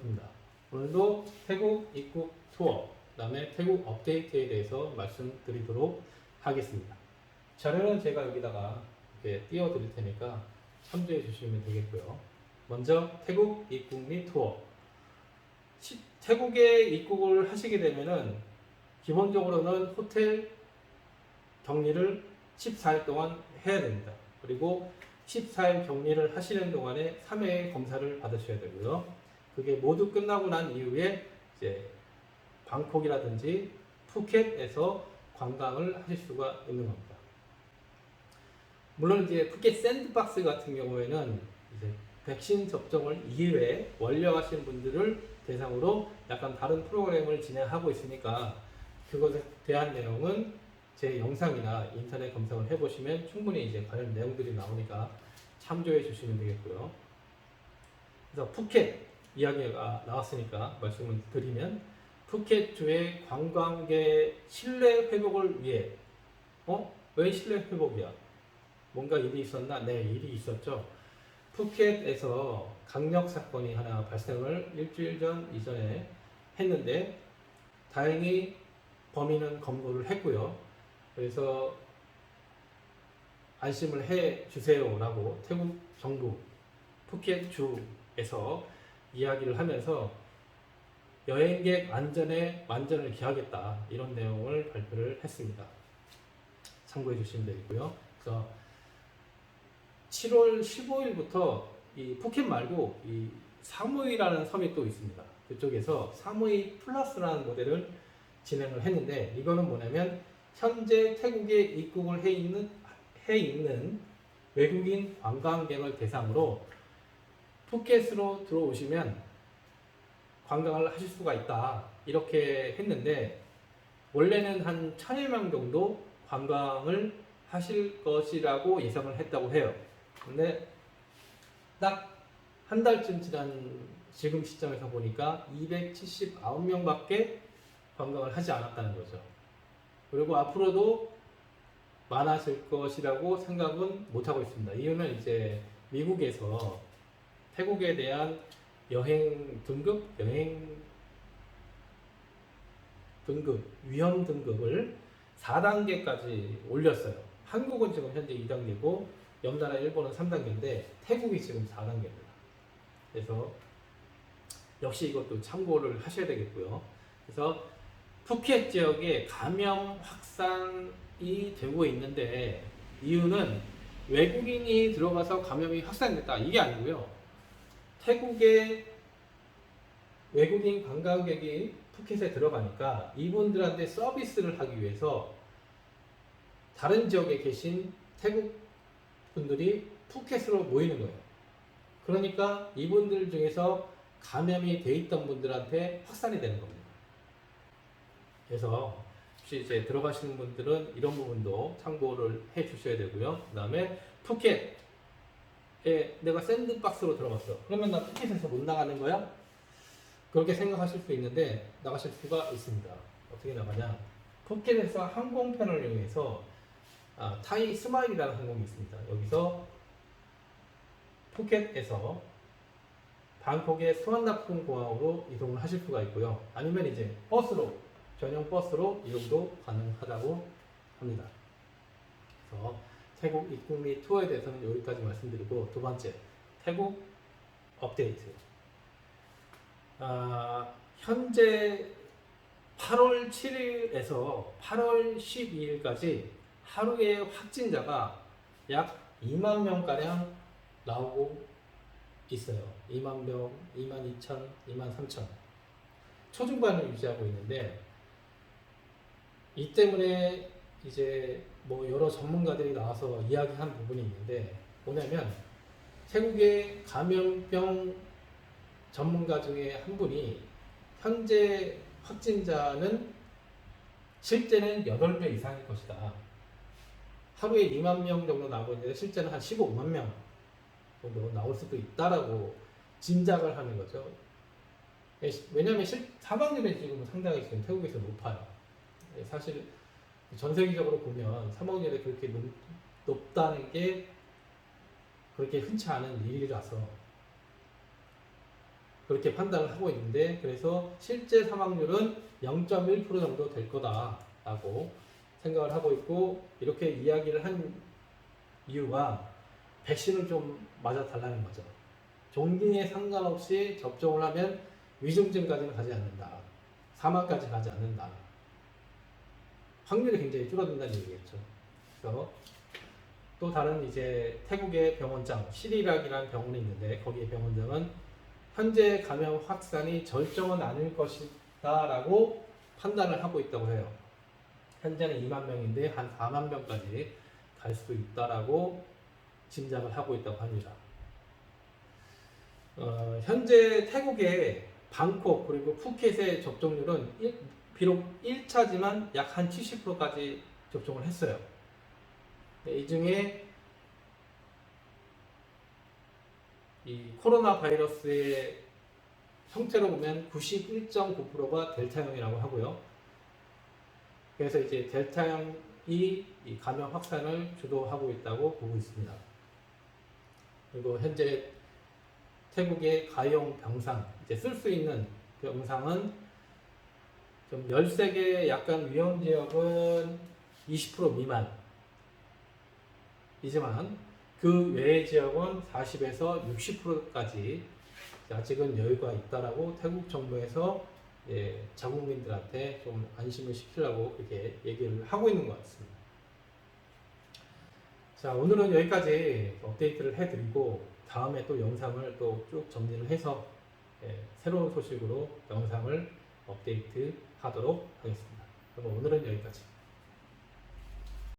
반갑습니다. 오늘도 태국 입국 투어, 그 다음에 태국 업데이트에 대해서 말씀드리도록 하겠습니다. 자료는 제가 여기다가 이렇게 띄워드릴 테니까 참조해 주시면 되겠고요. 먼저 태국 입국 및 투어. 태국에 입국을 하시게 되면은 기본적으로는 호텔 격리를 14일 동안 해야 됩니다. 그리고 14일 격리를 하시는 동안에 3회 검사를 받으셔야 되고요. 그게 모두 끝나고 난 이후에 이제 방콕이라든지 푸켓에서 관광을 하실 수가 있는 겁니다. 물론 이제 푸켓 샌드박스 같은 경우에는 이제 백신 접종을 2회 완료하신 분들을 대상으로 약간 다른 프로그램을 진행하고 있으니까 그것에 대한 내용은 제 영상이나 인터넷 검색을 해보시면 충분히 이제 관련 내용들이 나오니까 참조해 주시면 되겠고요. 그래서 푸켓 이야기가 나왔으니까 말씀을 드리면 푸켓주의 관광객 신뢰 회복을 위해 왜 신뢰 회복이야? 뭔가 일이 있었나? 네, 일이 있었죠. 푸켓에서 강력 사건이 하나 발생을 일주일 이전에 했는데 다행히 범인은 검거를 했고요. 그래서 안심을 해 주세요라고 태국 정부 푸켓주에서 이야기를 하면서 여행객 안전에 만전을 기하겠다 이런 내용을 발표를 했습니다. 참고해 주시면 되고요. 그래서 7월 15일부터 이 푸켓 말고 이 사무이라는 섬이 또 있습니다. 그쪽에서 사무이 플러스라는 모델을 진행을 했는데 이거는 뭐냐면 현재 태국에 입국을 해 있는 외국인 관광객을 대상으로 푸켓으로 들어오시면 관광을 하실 수가 있다 이렇게 했는데 원래는 한 1000여 명 정도 관광을 하실 것이라고 예상을 했다고 해요. 근데 딱 한 달쯤 지난 지금 시점에서 보니까 279명밖에 관광을 하지 않았다는 거죠. 그리고 앞으로도 많아질 것이라고 생각은 못하고 있습니다. 이유는 이제 미국에서 태국에 대한 여행 등급, 위험 등급을 4단계까지 올렸어요. 한국은 지금 현재 2단계고 옆나라 일본은 3단계인데 태국이 지금 4단계입니다. 그래서 역시 이것도 참고를 하셔야 되겠고요. 그래서 푸켓 지역에 감염 확산이 되고 있는데 이유는 외국인이 들어가서 감염이 확산됐다 이게 아니고요. 태국에 외국인 관광객이 푸켓에 들어가니까 이분들한테 서비스를 하기 위해서 다른 지역에 계신 태국 분들이 푸켓으로 모이는 거예요. 그러니까 이분들 중에서 감염이 돼 있던 분들한테 확산이 되는 겁니다. 그래서 혹시 이제 들어가시는 분들은 이런 부분도 참고를 해 주셔야 되고요. 그 다음에 푸켓에 내가 샌드박스로 들어갔어. 그러면 나 푸켓에서 못 나가는 거야? 그렇게 생각하실 수 있는데 나가실 수가 있습니다. 어떻게 나가냐? 푸켓에서 항공편을 이용해서 타이 스마일이라는 항공이 있습니다. 여기서 푸켓에서 방콕의 수완나푼 공항으로 이동을 하실 수가 있고요. 아니면 이제 버스로 전용 버스로 이용도 가능하다고 합니다. 그래서 태국 입국 및 투어에 대해서는 여기까지 말씀드리고 두 번째 태국 업데이트. 현재 8월 7일에서 8월 12일까지 하루에 확진자가 약 2만 명가량 나오고 있어요. 2만 명, 2만 2천, 2만 3천. 초중반을 유지하고 있는데 이 때문에 이제 뭐 여러 전문가들이 나와서 이야기한 부분이 있는데 뭐냐면 태국의 감염병 전문가 중에 한 분이 현재 확진자는 실제는 8배 이상일 것이다. 하루에 2만 명 정도 나오고 있는데 실제는 한 15만 명 정도 나올 수도 있다라고 짐작을 하는 거죠. 왜냐하면 사망률이 지금 상당히 지금 태국에서 높아요. 사실 전 세계적으로 보면 사망률이 그렇게 높다는 게 그렇게 흔치 않은 일이라서 그렇게 판단을 하고 있는데, 그래서 실제 사망률은 0.1% 정도 될 거다라고 생각을 하고 있고, 이렇게 이야기를 한 이유가 백신을 좀 맞아 달라는 거죠. 종기에 상관없이 접종을 하면 위중증까지는 가지 않는다. 사망까지 가지 않는다. 확률이 굉장히 줄어든다는 얘기겠죠. 그래서 또 다른 이제 태국의 병원장 시리락이라는 병원이 있는데, 거기의 병원장은 현재 감염 확산이 절정은 아닐 것이다라고 판단을 하고 있다고 해요. 현재는 2만 명인데 한 4만 명까지 갈 수도 있다라고 짐작을 하고 있다고 합니다. 현재 태국의 방콕 그리고 푸켓의 접종률은 비록 1차지만 약 한 70%까지 접종을 했어요. 이 중에 이 코로나 바이러스의 형태로 보면 91.9%가 델타형이라고 하고요. 그래서 이제 델타형이 이 감염 확산을 주도하고 있다고 보고 있습니다. 그리고 현재 태국의 가용 병상, 이제 쓸 수 있는 병상은 좀 13개 약간 위험 지역은 20% 미만이지만 그 외의 지역은 40에서 60%까지 아직은 여유가 있다라고 태국 정부에서 자국민들한테 좀 안심을 시키려고 그렇게 얘기를 하고 있는 것 같습니다. 자, 오늘은 여기까지 업데이트를 해드리고 다음에 또 영상을 또 쭉 정리를 해서 새로운 소식으로 영상을 업데이트 하도록 하겠습니다. 그럼 오늘은 여기까지.